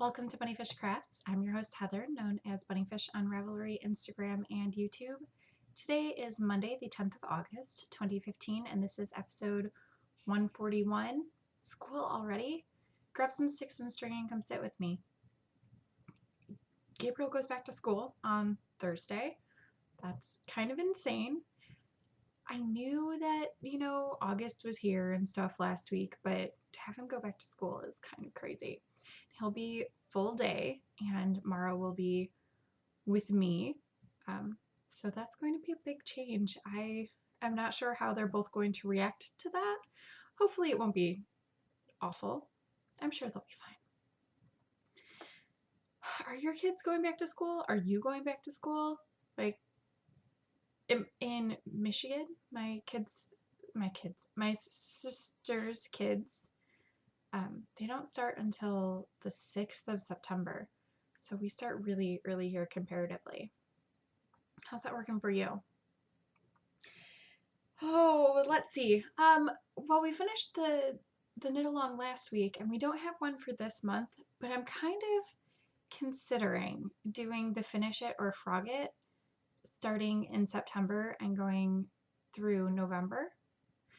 Welcome to Bunnyfish Crafts. I'm your host Heather, known as Bunnyfish on Ravelry, Instagram, and YouTube. Today is Monday, the 10th of August, 2015, and this is episode 141. School already? Grab some sticks and string and come sit with me. Gabriel goes back to school on Thursday. That's kind of insane. I knew that, August was here and stuff last week, but to have him go back to school is kind of crazy. He'll be full day, and Mara will be with me. So that's going to be a big change. I am not sure how they're both going to react to that. Hopefully it won't be awful. I'm sure they'll be fine. Are your kids going back to school? Are you going back to school? Like, in Michigan, my sister's kids, they don't start until the 6th of September. So we start really early here comparatively. How's that working for you? Oh, let's see. Well, we finished the knit along last week, and we don't have one for this month, but I'm kind of considering doing the Finish It or Frog It starting in September and going through November.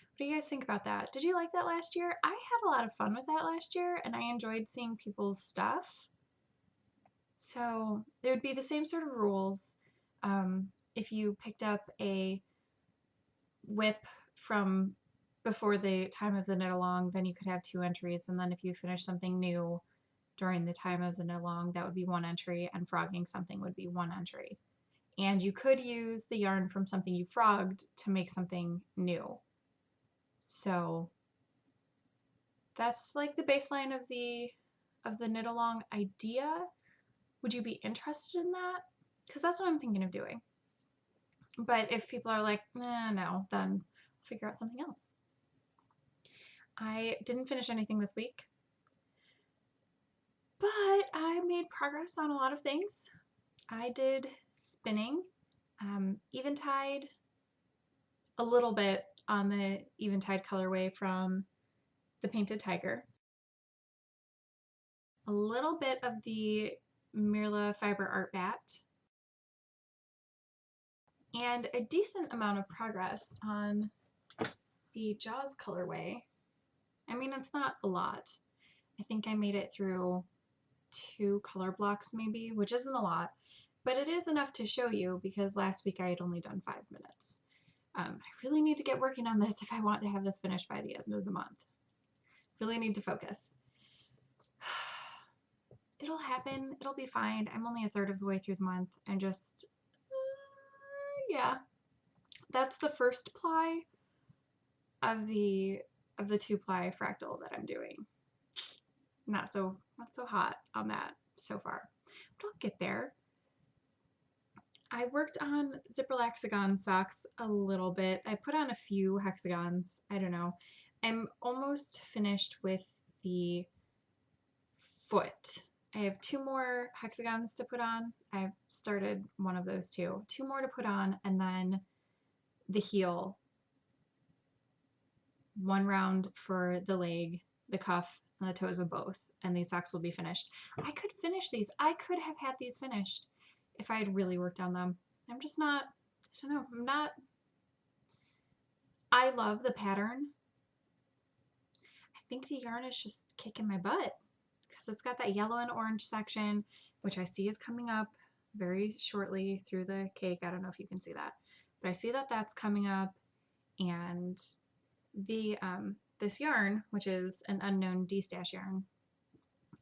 What do you guys think about that? Did you like that last year? I had a lot of fun with that last year, and I enjoyed seeing people's stuff. So it would be the same sort of rules. If you picked up a whip from before the time of the knit along, then you could have 2 entries. And then if you finish something new during the time of the knit along, that would be 1 entry, and frogging something would be 1 entry. And you could use the yarn from something you frogged to make something new. So that's like the baseline of the knit along idea. Would you be interested in that? Because that's what I'm thinking of doing. But if people are like, no, then I'll figure out something else. I didn't finish anything this week, but I made progress on a lot of things. I did spinning, eventide, a little bit on the eventide colorway from the Painted Tiger, a little bit of the Mirla Fiber Art Bat, and a decent amount of progress on the Jaws colorway. I mean, it's not a lot. I think I made it through 2 color blocks maybe, which isn't a lot, but it is enough to show you because last week I had only done 5 minutes. I really need to get working on this if I want to have this finished by the end of the month. Really need to focus. It'll happen. It'll be fine. I'm only a third of the way through the month, and just, yeah. That's the first ply of the 2-ply fractal that I'm doing. Not so hot on that so far, but I'll get there. I worked on zipper hexagon socks a little bit. I put on a few hexagons. I don't know. I'm almost finished with the foot. I have 2 more hexagons to put on. I've started one of those 2. 2 more to put on, and then the heel. 1 round for the leg, the cuff, and the toes of both, and these socks will be finished. I could finish these. I could have had these finished if I had really worked on them. I'm just not, I don't know, I'm not. I love the pattern. I think the yarn is just kicking my butt because it's got that yellow and orange section, which I see is coming up very shortly through the cake. I don't know if you can see that, but I see that that's coming up, and the this yarn, which is an unknown D-stash yarn,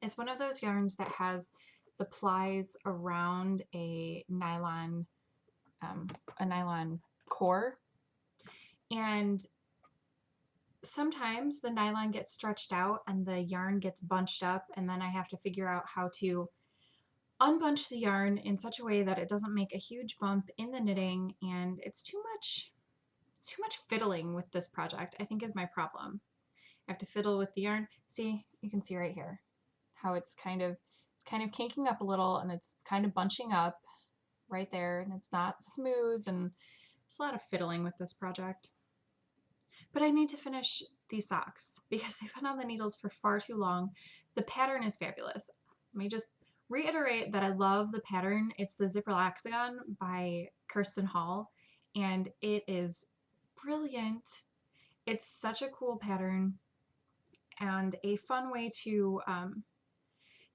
is one of those yarns that has the plies around a nylon core, and sometimes the nylon gets stretched out and the yarn gets bunched up, and then I have to figure out how to unbunch the yarn in such a way that it doesn't make a huge bump in the knitting, and it's too much fiddling with this project, I think, is my problem. I have to fiddle with the yarn. See, you can see right here how it's kind of kinking up a little, and it's kind of bunching up right there, and it's not smooth, and it's a lot of fiddling with this project. But I need to finish these socks because they've been on the needles for far too long. The pattern is fabulous. let me just reiterate that I love the pattern. It's the Zipper Laxagon by Kirsten Hall, and it is brilliant. It's such a cool pattern and a fun way to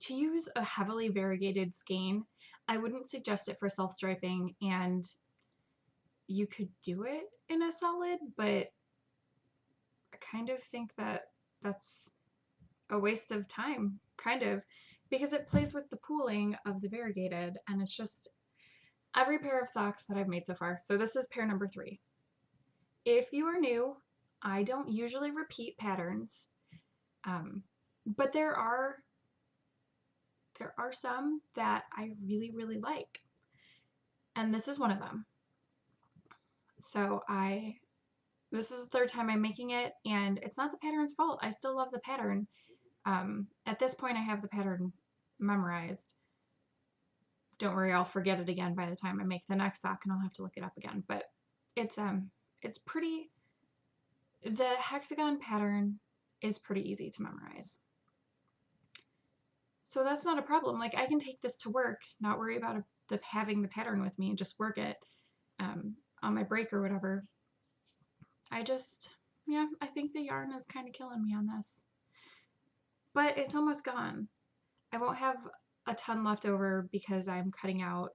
use a heavily variegated skein. I wouldn't suggest it for self-striping, and you could do it in a solid, but I kind of think that that's a waste of time, kind of, because it plays with the pooling of the variegated, and it's just every pair of socks that I've made so far. So this is pair number 3. If you are new, I don't usually repeat patterns, but there are some that I really, really like, and this is one of them. So this is the 3rd time I'm making it, and it's not the pattern's fault. I still love the pattern. At this point, I have the pattern memorized. Don't worry, I'll forget it again by the time I make the next sock, and I'll have to look it up again. But it's pretty. The hexagon pattern is pretty easy to memorize, so that's not a problem. Like, I can take this to work, not worry about having the pattern with me, and just work it on my break or whatever. I think the yarn is kind of killing me on this, but it's almost gone. I won't have a ton left over because I'm cutting out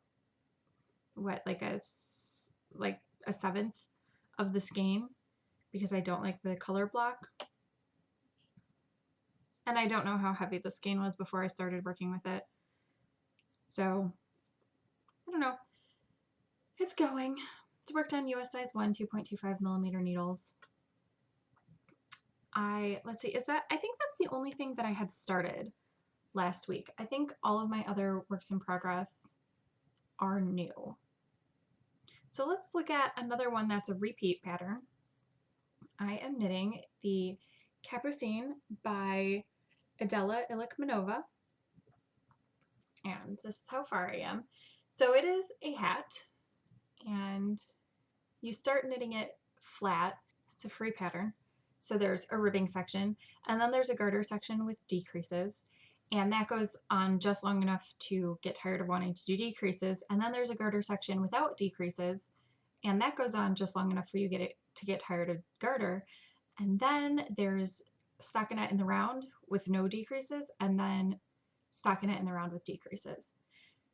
like a 1/7 of the skein because I don't like the color block, and I don't know how heavy the skein was before I started working with it, so I don't know. It's going. It's worked on US size 1 2.25 millimeter needles. Let's see, I think that's the only thing that I had started last week. I think all of my other works in progress are new. So let's look at another one that's a repeat pattern. I am knitting the Capucine by Adela Ilikmanova, and this is how far I am. So it is a hat, and you start knitting it flat. It's a free pattern. So there's a ribbing section, and then there's a garter section with decreases, and that goes on just long enough to get tired of wanting to do decreases. And then there's a garter section without decreases, and that goes on just long enough for you to get tired of garter. And then there's stockinette in the round with no decreases, and then stockinette in the round with decreases.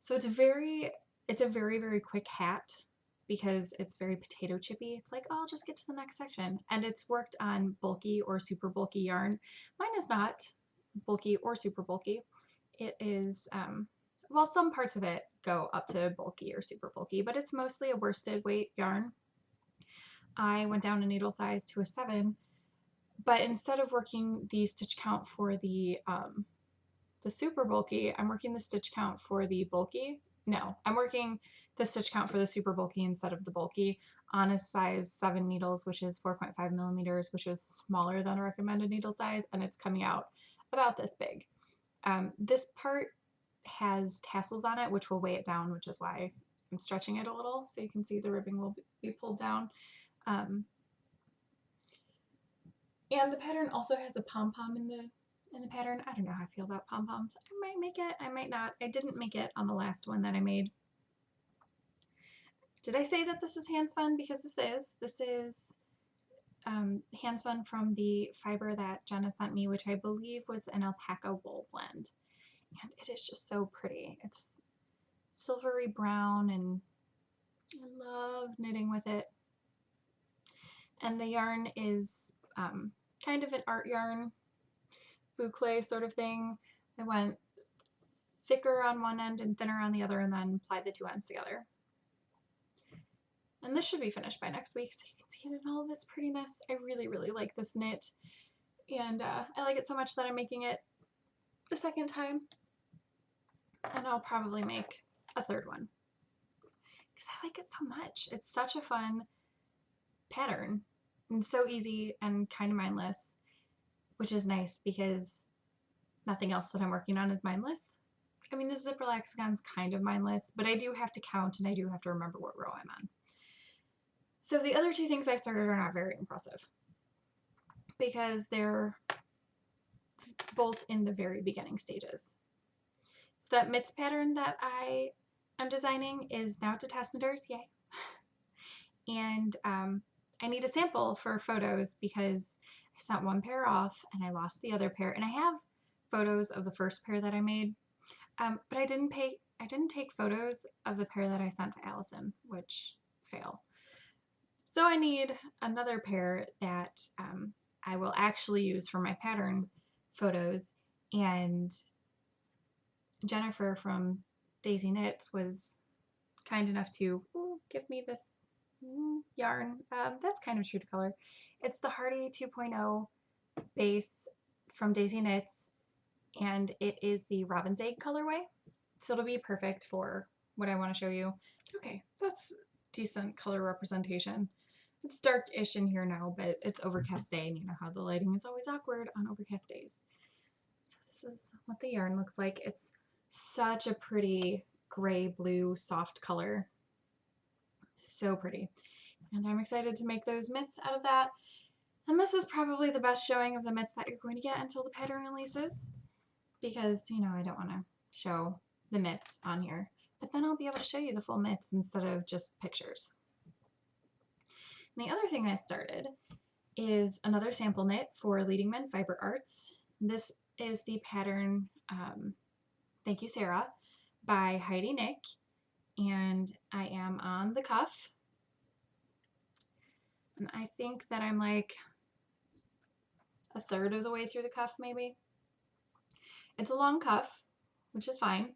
So it's a very, very quick hat because it's very potato chippy. It's like, oh, I'll just get to the next section. And it's worked on bulky or super bulky yarn. Mine is not bulky or super bulky. It is, well, some parts of it go up to bulky or super bulky, but it's mostly a worsted weight yarn. I went down a needle size to a 7, but instead of working the stitch count for the super bulky, I'm working the stitch count for the bulky. No, I'm working the stitch count for the super bulky instead of the bulky on a size 7 needles, which is 4.5 millimeters, which is smaller than a recommended needle size, and it's coming out about this big. This part has tassels on it, which will weigh it down, which is why I'm stretching it a little, so you can see the ribbing will be pulled down. And the pattern also has a pom-pom in the pattern. I don't know how I feel about pom-poms. I might make it, I might not. I didn't make it on the last one that I made. Did I say that this is hand spun? Because this is hand spun from the fiber that Jenna sent me, which I believe was an alpaca wool blend. And it is just so pretty. It's silvery brown, and I love knitting with it. And the yarn is kind of an art yarn, boucle sort of thing. I went thicker on one end and thinner on the other, and then applied the 2 ends together. And this should be finished by next week, so you can see it in all of its prettiness. I really, really like this knit, and I like it so much that I'm making it a 2nd time, and I'll probably make a 3rd one because I like it so much. It's such a fun pattern and so easy and kind of mindless, which is nice because nothing else that I'm working on is mindless. I mean, the Zipper Laxagon's kind of mindless, but I do have to count and I do have to remember what row I'm on. So the other 2 things I started are not very impressive because they're both in the very beginning stages. So that mitts pattern that I am designing is now to test knitters, yay. And I need a sample for photos because I sent one pair off and I lost the other pair. And I have photos of the first pair that I made, but I didn't take photos of the pair that I sent to Allison, which fail. So I need another pair that I will actually use for my pattern photos. And Jennifer from Daisy Knits was kind enough to give me this yarn. That's kind of true to color. It's the Hardy 2.0 base from Daisy Knits, and it is the Robin's Egg colorway. So it'll be perfect for what I want to show you. Okay, that's decent color representation. It's dark-ish in here now, but it's overcast day, and you know how the lighting is always awkward on overcast days. So this is what the yarn looks like. It's such a pretty gray-blue soft color. So pretty. And I'm excited to make those mitts out of that. And this is probably the best showing of the mitts that you're going to get until the pattern releases, because, you know, I don't want to show the mitts on here. But then I'll be able to show you the full mitts instead of just pictures. And the other thing I started is another sample knit for Leading Men Fiber Arts. This is the pattern Thank You Sarah by Heidi Nick, and I am on the cuff. And I think that I'm like a third of the way through the cuff, maybe. It's a long cuff, which is fine.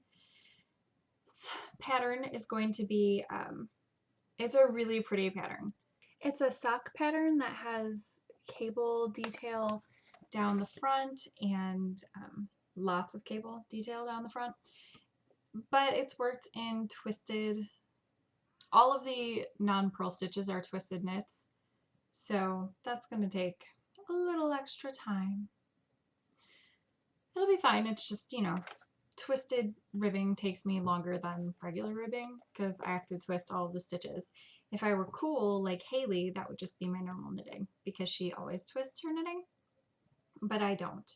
This pattern is going to be, it's a really pretty pattern. It's a sock pattern that has cable detail down the front and lots of cable detail down the front. But it's worked in twisted, all of the non-purl stitches are twisted knits. So that's going to take a little extra time. It'll be fine. It's just, you know, twisted ribbing takes me longer than regular ribbing because I have to twist all of the stitches. If I were cool like Haley, that would just be my normal knitting because she always twists her knitting, but I don't.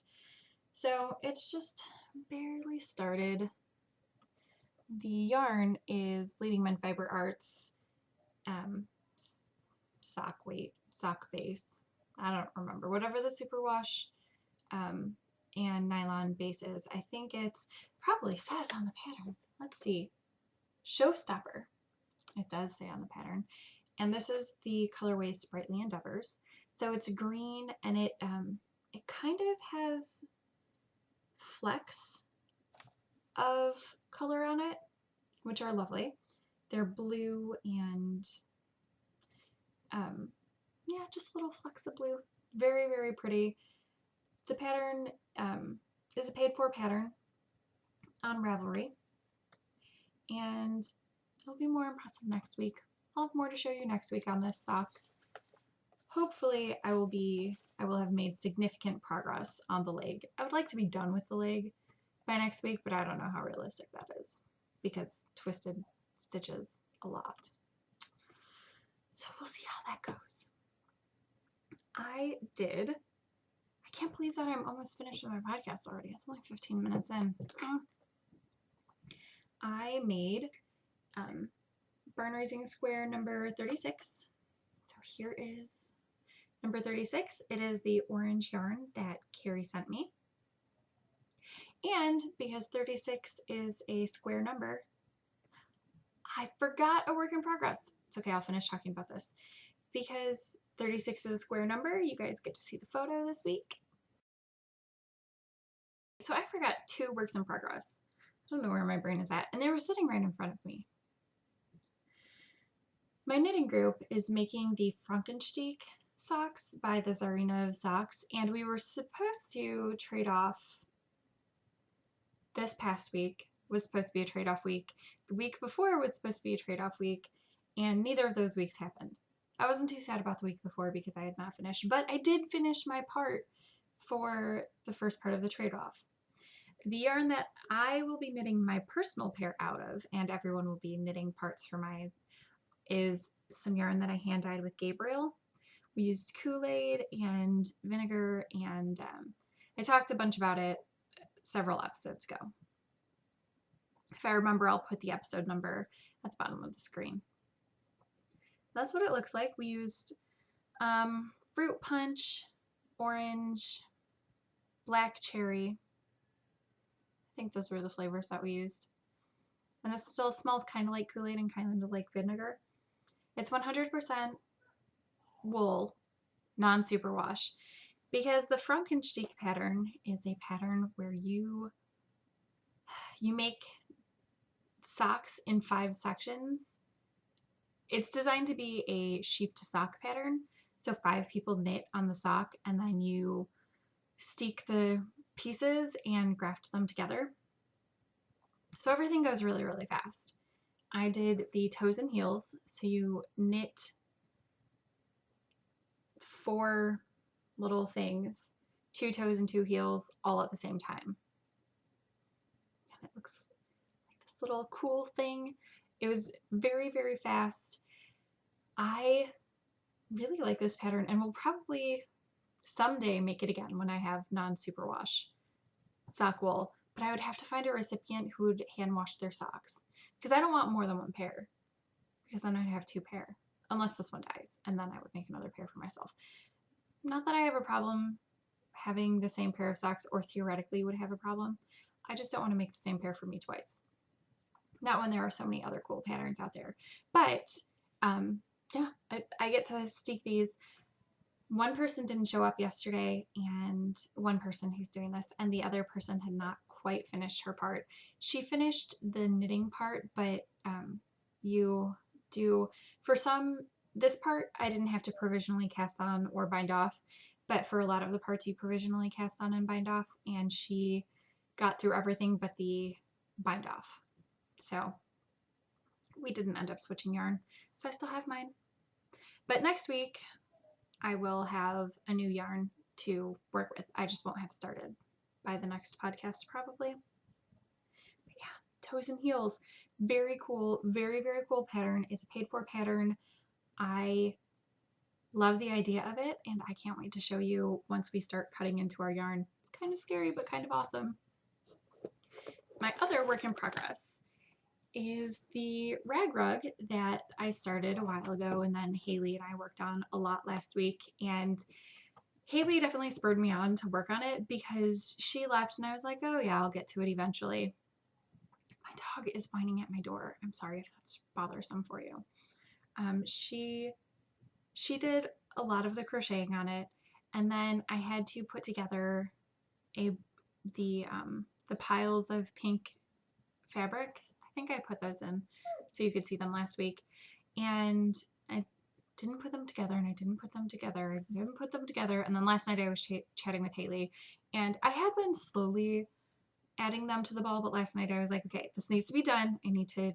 So it's just barely started. The yarn is Leading Men Fiber Arts sock base. I don't remember. Whatever the superwash and nylon base is. I think it's probably says on the pattern. Let's see. Showstopper. It does say on the pattern. And this is the colorway Sprightly Endeavors. So it's green and it kind of has flecks of color on it, which are lovely. They're blue and yeah, just little flecks of blue. Very, very pretty. The pattern is a paid for pattern on Ravelry, and it'll be more impressive next week. I'll have more to show you next week on this sock. Hopefully I will have made significant progress on the leg. I would like to be done with the leg by next week, but I don't know how realistic that is because twisted stitches a lot. So we'll see how that goes. I can't believe that I'm almost finished with my podcast already. It's only 15 minutes in. I made Barn Raising Square number 36. So here is number 36. It is the orange yarn that Carrie sent me. And because 36 is a square number, I forgot a work in progress. It's okay, I'll finish talking about this. Because 36 is a square number, you guys get to see the photo this week. So I forgot 2 works in progress. I don't know where my brain is at. And they were sitting right in front of me. My knitting group is making the Frankenstein socks by the Czarina of Socks, and we were supposed to trade off. This past week was supposed to be a trade-off week. The week before was supposed to be a trade-off week, and neither of those weeks happened. I wasn't too sad about the week before because I had not finished, but I did finish my part for the first part of the trade-off. The yarn that I will be knitting my personal pair out of, and everyone will be knitting parts for mine, is some yarn that I hand-dyed with Gabriel. We used Kool-Aid and vinegar, and I talked a bunch about it several episodes ago. If I remember, I'll put the episode number at the bottom of the screen. That's what it looks like. We used fruit punch, orange, black cherry. I think those were the flavors that we used. And it still smells kind of like Kool-Aid and kind of like vinegar. It's 100% wool, non-superwash, because the Frankensteak pattern is a pattern where you make socks in 5 sections. It's designed to be a sheep to sock pattern. So 5 people knit on the sock and then you steek the pieces and graft them together. So everything goes really, really fast. I did the toes and heels. So you knit 4 little things, 2 toes and 2 heels, all at the same time. And it looks like this little cool thing. It was very, very fast. I really like this pattern and will probably someday make it again when I have non-superwash sock wool, but I would have to find a recipient who would hand wash their socks because I don't want more than 1 pair, because then I'd have 2 pair unless this one dies, and then I would make another pair for myself. Not that I have a problem having the same pair of socks, or theoretically would have a problem. I just don't want to make the same pair for me twice. Not when there are so many other cool patterns out there. But yeah, I get to steek these. 1 person didn't show up yesterday, and 1 person who's doing this, and the other person had not quite finished her part. She finished the knitting part, but you do, for this part I didn't have to provisionally cast on or bind off, but for a lot of the parts you provisionally cast on and bind off, and she got through everything but the bind off. So we didn't end up switching yarn, so I still have mine. But next week I will have a new yarn to work with. I just won't have started by the next podcast probably. But yeah, toes and heels. Very cool, very, very cool pattern. It's a paid for pattern. I love the idea of it, and I can't wait to show you once we start cutting into our yarn. It's kind of scary, but kind of awesome. My other work in progress is the rag rug that I started a while ago, and then Haley and I worked on a lot last week, and Haley definitely spurred me on to work on it because she left and I was like, oh yeah, I'll get to it eventually. My dog is whining at my door. I'm sorry if that's bothersome for you. She did a lot of the crocheting on it, and then I had to put together the piles of pink fabric. I think I put those in so you could see them last week, and I didn't put them together, and I didn't put them together, I didn't put them together, and then last night I was chatting with Haley, and I had been slowly adding them to the ball, but last night I was like, okay, this needs to be done. I need to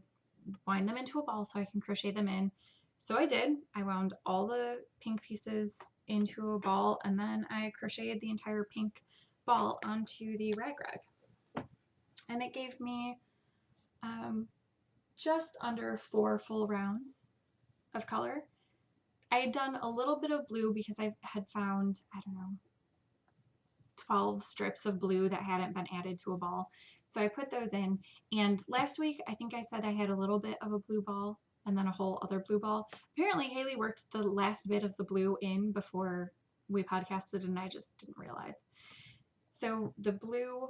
wind them into a ball so I can crochet them in. So I did. I wound all the pink pieces into a ball, and then I crocheted the entire pink ball onto the rag rag. And it gave me just under 4 full rounds of color. I had done a little bit of blue because I had found, I don't know, 12 strips of blue that hadn't been added to a ball. So I put those in, and last week I think I said I had a little bit of a blue ball and then a whole other blue ball. Apparently Haley worked the last bit of the blue in before we podcasted, and I just didn't realize. So the blue,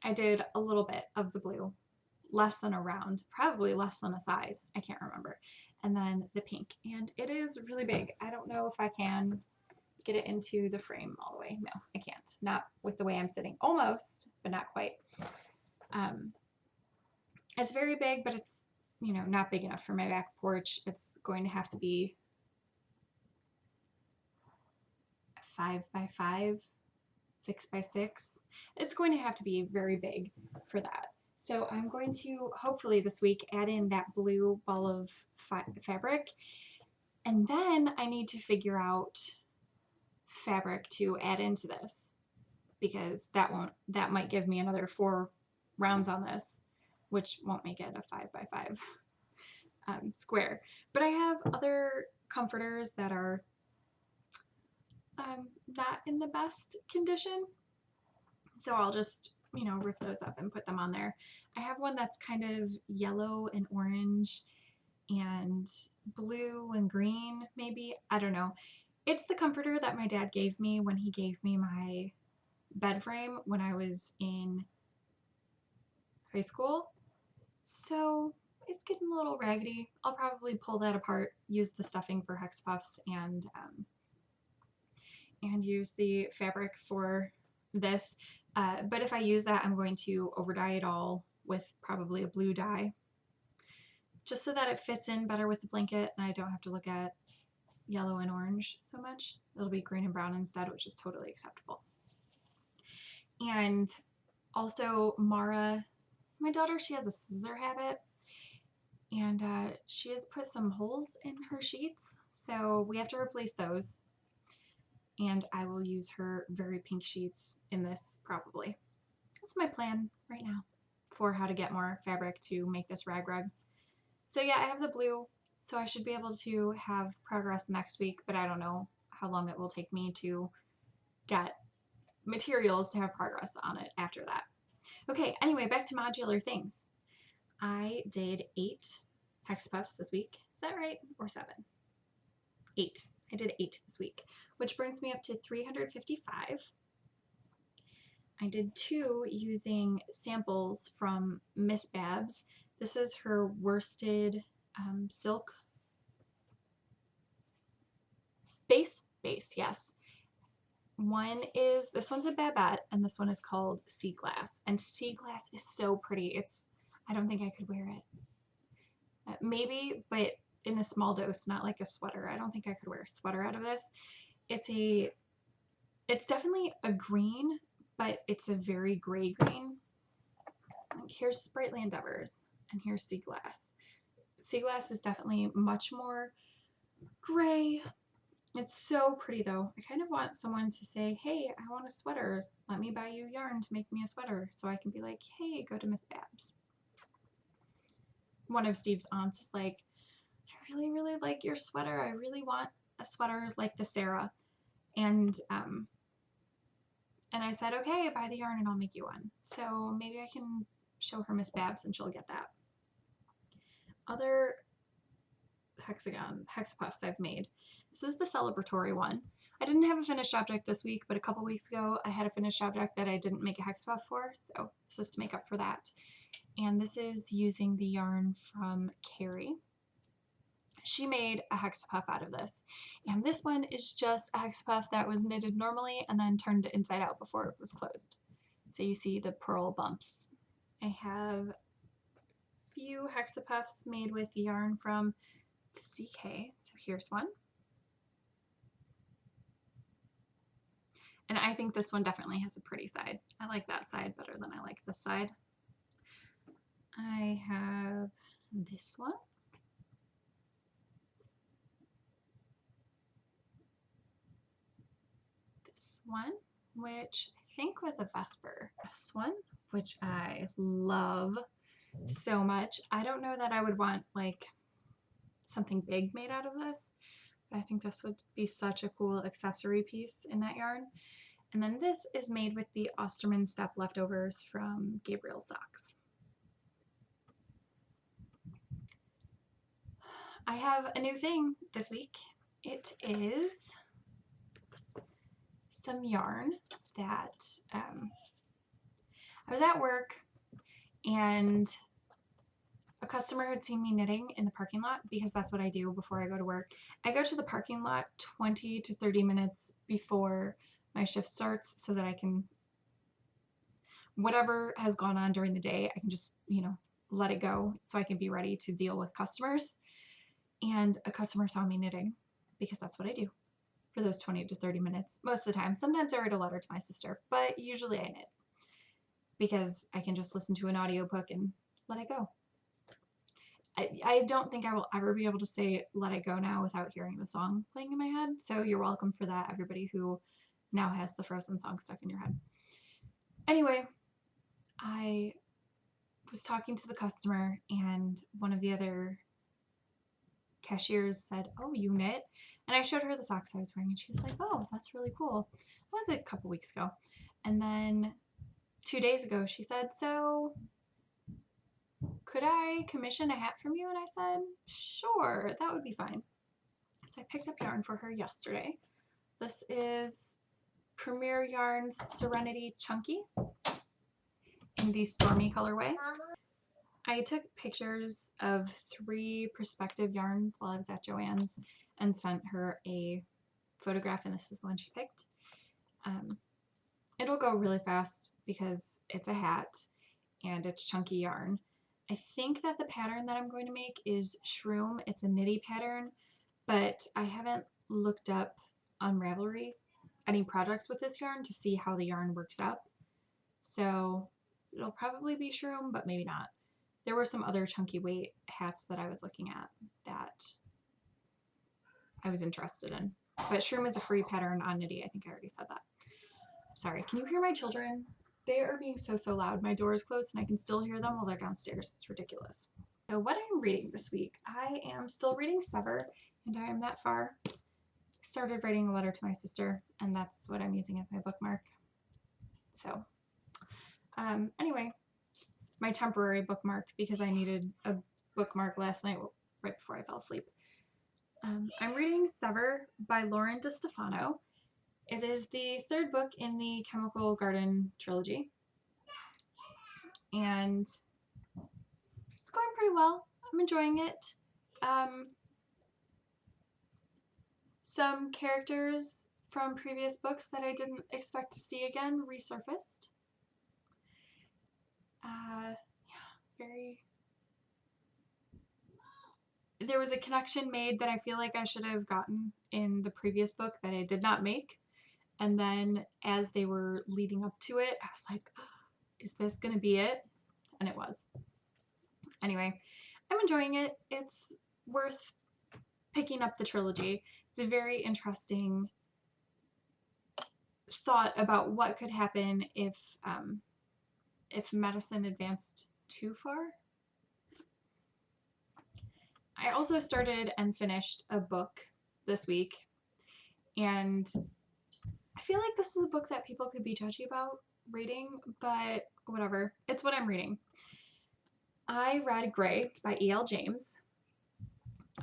I did a little bit of the blue, less than a round, probably less than a side, I can't remember. And then the pink, and it is really big. I don't know if I can get it into the frame all the way. No, I can't. Not with the way I'm sitting. Almost, but not quite. It's very big, but it's, you know, not big enough for my back porch. It's going to have to be 5 by 5, 6 by 6. It's going to have to be very big for that. So I'm going to hopefully this week add in that blue ball of fabric, and then I need to figure out fabric to add into this, because that might give me another 4 rounds on this, which won't make it a 5 by 5 square. But I have other comforters that are not in the best condition, so I'll just you know, rip those up and put them on there. I have one that's kind of yellow and orange and blue and green, maybe. I don't know. It's the comforter that my dad gave me when he gave me my bed frame when I was in high school. So it's getting a little raggedy. I'll probably pull that apart, use the stuffing for Hex Puffs, and use the fabric for this. But if I use that, I'm going to over dye it all with probably a blue dye, just so that it fits in better with the blanket and I don't have to look at yellow and orange so much. It'll be green and brown instead, which is totally acceptable. And also Mara, my daughter, she has a scissor habit, and she has put some holes in her sheets, so we have to replace those. And I will use her very pink sheets in this probably. That's my plan right now for how to get more fabric to make this rag rug. So yeah, I have the blue, so I should be able to have progress next week, but I don't know how long it will take me to get materials to have progress on it after that. Okay, anyway, back to modular things. I did 8 hex puffs this week. Is that right? Or 7? 8. I did 8 this week, which brings me up to 355. I did 2 using samples from Miss Babs. This is her worsted silk base, yes. This one's a Babette, and this one is called Sea Glass. And Sea Glass is so pretty. I don't think I could wear it. Maybe, but in a small dose, not like a sweater. I don't think I could wear a sweater out of this. It's definitely a green, but it's a very gray green. Here's Sprightly Endeavors, and here's Sea Glass. Sea Glass is definitely much more gray. It's so pretty though. I kind of want someone to say, hey, I want a sweater. Let me buy you yarn to make me a sweater, so I can be like, hey, go to Miss Babs. One of Steve's aunts is like, I really, really like your sweater. I really want a sweater like the Sarah. And I said, okay, buy the yarn and I'll make you one. So maybe I can show her Miss Babs and she'll get that. Other hexapuffs I've made. This is the celebratory one. I didn't have a finished object this week, but a couple weeks ago I had a finished object that I didn't make a hexapuff for, so this is to make up for that. And this is using the yarn from Carrie. She made a hexapuff out of this, and this one is just a hexapuff that was knitted normally and then turned inside out before it was closed. So you see the purl bumps. I have a few hexapuffs made with yarn from the ZK, so here's one. And I think this one definitely has a pretty side. I like that side better than I like this side. I have this one. This one, which I think was a Vesper. This one, which I love so much. I don't know that I would want like something big made out of this, but I think this would be such a cool accessory piece in that yarn. And then this is made with the Osterman Step leftovers from Gabriel's Socks. I have a new thing this week. It is some yarn that I was at work and a customer had seen me knitting in the parking lot, because that's what I do before I go to work. I go to the parking lot 20 to 30 minutes before my shift starts so that I can, whatever has gone on during the day, I can just, let it go so I can be ready to deal with customers. And a customer saw me knitting, because that's what I do for those 20 to 30 minutes most of the time. Sometimes I write a letter to my sister, but usually I knit because I can just listen to an audiobook and let it go. I don't think I will ever be able to say Let It Go now without hearing the song playing in my head. So you're welcome for that, everybody who now has the Frozen song stuck in your head. Anyway, I was talking to the customer, and one of the other cashiers said, oh, you knit? And I showed her the socks I was wearing, and she was like, oh, that's really cool. That was a couple weeks ago. And then 2 days ago, she said, "So could I commission a hat from you?" And I said, "Sure, that would be fine." So I picked up yarn for her yesterday. This is Premier Yarns Serenity Chunky in the Stormy colorway. I took pictures of 3 perspective yarns while I was at Joann's and sent her a photograph, and this is the one she picked. It'll go really fast because it's a hat and it's chunky yarn. I think that the pattern that I'm going to make is Shroom. It's a knitty pattern, but I haven't looked up on Ravelry any projects with this yarn to see how the yarn works up. So it'll probably be Shroom, but maybe not. There were some other chunky weight hats that I was looking at that I was interested in. But Shroom is a free pattern on Knitty. I think I already said that. Sorry, can you hear my children? They are being so loud. My door is closed and I can still hear them while they're downstairs. It's ridiculous. So what I'm reading this week, I am still reading Sever, and I am that far. I started writing a letter to my sister, and that's what I'm using as my bookmark. So anyway, my temporary bookmark, because I needed a bookmark last night right before I fell asleep. I'm reading Sever by Lauren DeStefano. It is the 3rd book in the Chemical Garden trilogy, and it's going pretty well. I'm enjoying it. Some characters from previous books that I didn't expect to see again resurfaced. There was a connection made that I feel like I should have gotten in the previous book that I did not make. And then as they were leading up to it, I was like, oh, is this going to be it? And it was. Anyway, I'm enjoying it. It's worth picking up the trilogy. It's a very interesting thought about what could happen if medicine advanced too far. I also started and finished a book this week, and I feel like this is a book that people could be judgy about reading, but whatever. It's what I'm reading. I read Grey by E.L. James.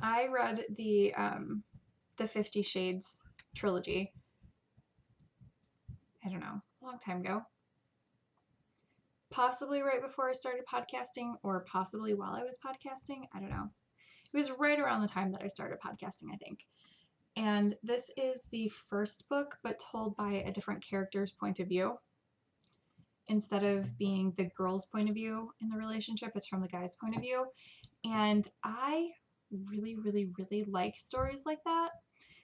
I read the 50 Shades trilogy, I don't know, a long time ago. Possibly right before I started podcasting, or possibly while I was podcasting. I don't know. It was right around the time that I started podcasting, I think. And this is the first book, but told by a different character's point of view. Instead of being the girl's point of view in the relationship, it's from the guy's point of view. And I really, really, really like stories like that.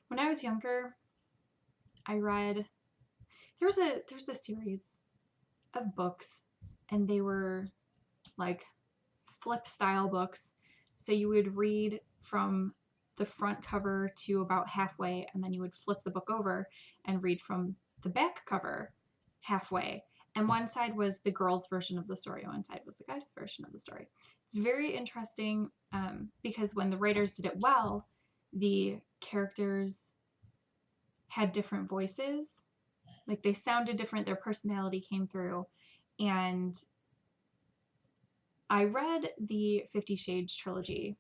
When I was younger, I read, there's a series of books, and they were like flip style books. So you would read from the front cover to about halfway, and then you would flip the book over and read from the back cover halfway. And one side was the girl's version of the story, and one side was the guy's version of the story. It's very interesting because when the writers did it well, the characters had different voices. Like, they sounded different, their personality came through. And I read the 50 Shades trilogy,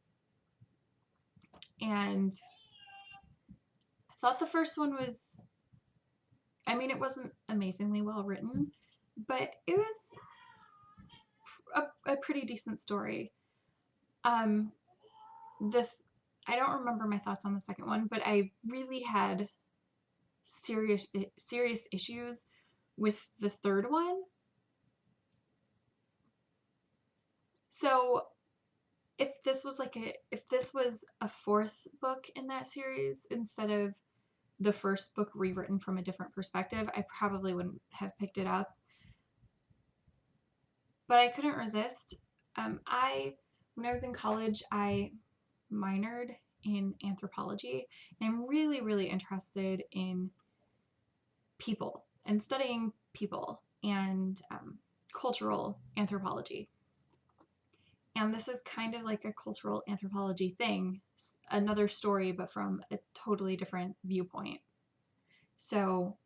and I thought the first one was, I mean, it wasn't amazingly well written, but it was a pretty decent story. I don't remember my thoughts on the second one, but I really had serious issues with the third one. So if this was a 4th book in that series instead of the first book rewritten from a different perspective, I probably wouldn't have picked it up. But I couldn't resist. When I was in college, I minored in anthropology, and I'm really, really interested in people and studying people and cultural anthropology. And this is kind of like a cultural anthropology thing, another story, but from a totally different viewpoint. So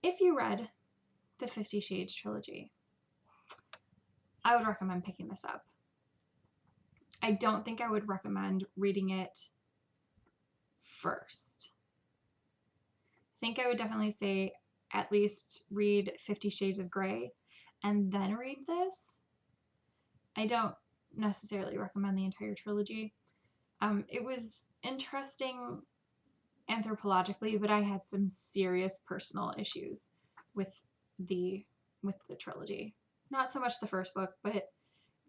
if you read the 50 Shades trilogy, I would recommend picking this up. I don't think I would recommend reading it first. I think I would definitely say at least read 50 Shades of Grey and then read this. I don't necessarily recommend the entire trilogy. It was interesting anthropologically, but I had some serious personal issues with the trilogy. Not so much the first book, but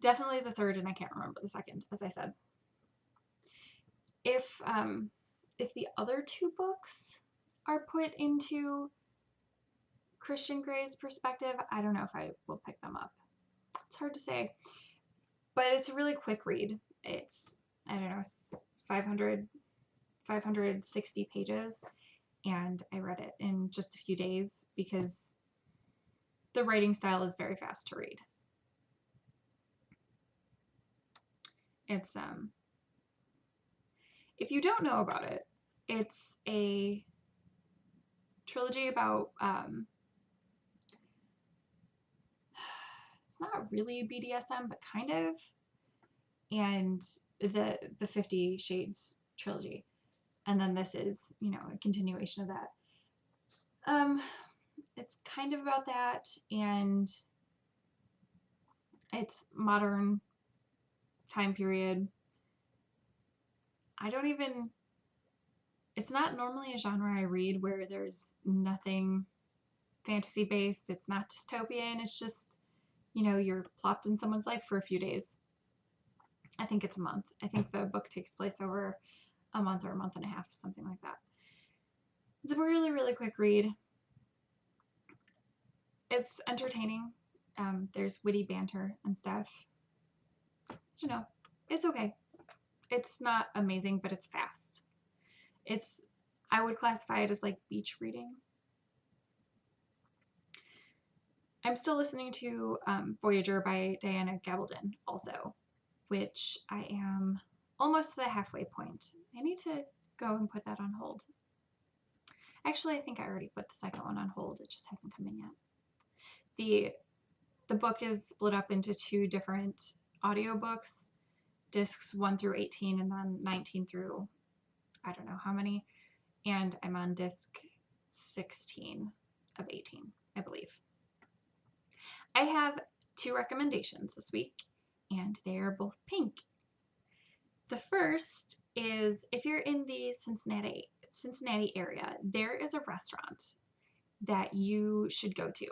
definitely the third, and I can't remember the second, as I said. If the other two books are put into Christian Grey's perspective, I don't know if I will pick them up. It's hard to say, but it's a really quick read. It's, I don't know, 560 pages, and I read it in just a few days because the writing style is very fast to read. It's if you don't know about it, it's a trilogy about it's not really BDSM, but kind of, and the 50 Shades trilogy, and then this is, you know, a continuation of that. It's kind of about that, and it's modern time period. It's not normally a genre I read where there's nothing fantasy based. It's not dystopian. It's just, you know, you're plopped in someone's life for a few days. I think it's a month. I think the book takes place over a month or a month and a half, something like that. It's a really, really quick read. It's entertaining. There's witty banter and stuff. You know, it's okay. It's not amazing, but it's fast. I would classify it as like beach reading. I'm still listening to Voyager by Diana Gabaldon also, which I am almost to the halfway point. I need to go and put that on hold. Actually, I think I already put the second one on hold. It just hasn't come in yet. The book is split up into two different audiobooks, discs 1 through 18 and then 19 through I don't know how many, and I'm on disc 16 of 18, I believe. I have 2 recommendations this week, and they are both pink. The first is, if you're in the Cincinnati area, there is a restaurant that you should go to.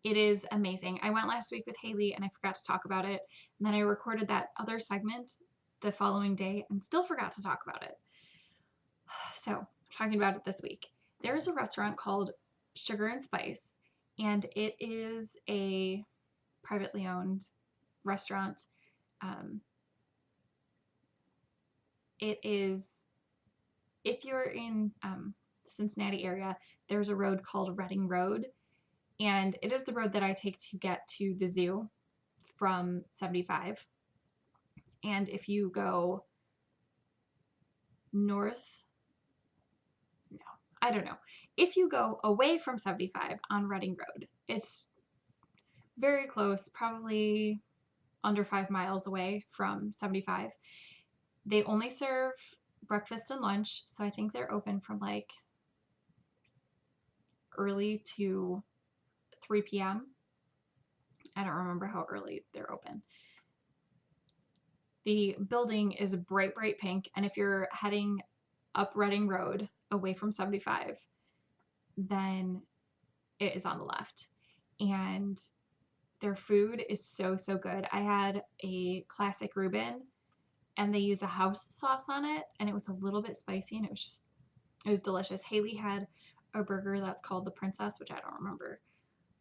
It is amazing. I went last week with Haley and I forgot to talk about it. And then I recorded that other segment the following day and still forgot to talk about it. So I'm talking about it this week. There's a restaurant called Sugar and Spice, and it is a privately owned restaurant. It is, if you're in the Cincinnati area, there's a road called Reading Road, and it is the road that I take to get to the zoo from 75. And if you go north, no, I don't know. If you go away from 75 on Reading Road, it's very close, probably under 5 miles away from 75. They only serve breakfast and lunch, so I think they're open from like early to 3 p.m. I don't remember how early they're open. The building is bright, bright pink, and if you're heading up Reading Road away from 75, then it is on the left. And their food is so, so good. I had a classic Reuben, and they use a house sauce on it, and it was a little bit spicy, and it was delicious. Haley had a burger that's called the Princess, which I don't remember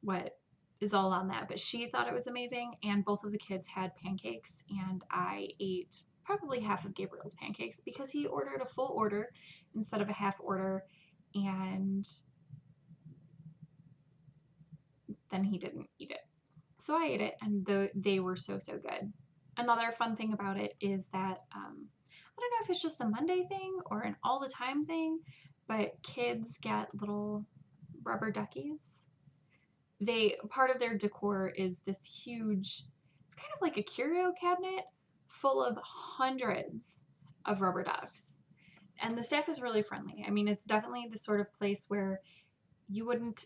what is all on that, but she thought it was amazing, and both of the kids had pancakes, and I ate probably half of Gabriel's pancakes because he ordered a full order instead of a half order, and then he didn't eat it. So I ate it, and they were so, so good. Another fun thing about it is that, I don't know if it's just a Monday thing or an all the time thing, but kids get little rubber duckies part of their decor is this huge, it's kind of like a curio cabinet full of hundreds of rubber ducks. And the staff is really friendly. I mean, it's definitely the sort of place where you wouldn't,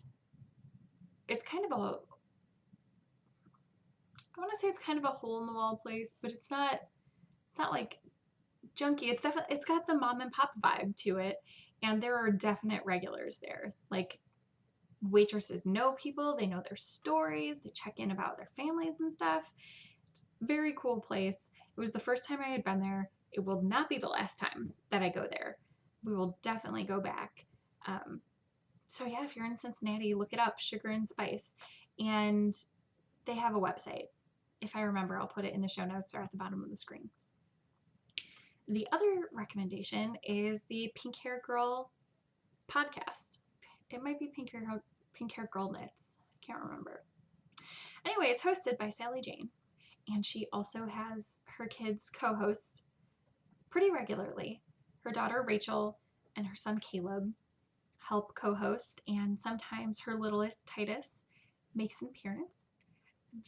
it's kind of a, I want to say it's kind of a hole in the wall place, but it's not like junky. It's got the mom and pop vibe to it. And there are definite regulars there. Like, waitresses know people, they know their stories, they check in about their families and stuff. It's a very cool place. It was the first time I had been there. It will not be the last time that I go there. We will definitely go back. So yeah, if you're in Cincinnati, look it up, Sugar and Spice. And they have a website. If I remember, I'll put it in the show notes or at the bottom of the screen. The other recommendation is the Pink Hair Girl podcast. It might be Pink Hair Girl Knits. I can't remember. Anyway, it's hosted by Sally Jane, and she also has her kids co-host pretty regularly. Her daughter Rachel and her son Caleb help co-host, and sometimes her littlest Titus makes an appearance.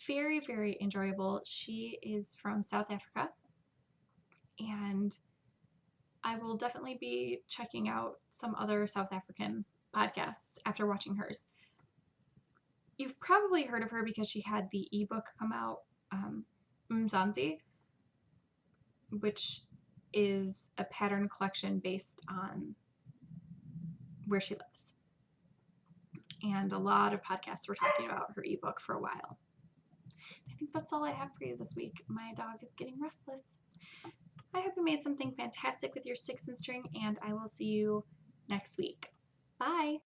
Very, very enjoyable. She is from South Africa, and I will definitely be checking out some other South African podcasts after watching hers. You've probably heard of her because she had the ebook come out, Mzansi, which is a pattern collection based on where she lives. And a lot of podcasts were talking about her ebook for a while. I think that's all I have for you this week. My dog is getting restless. I hope you made something fantastic with your sticks and string, and I will see you next week. Bye!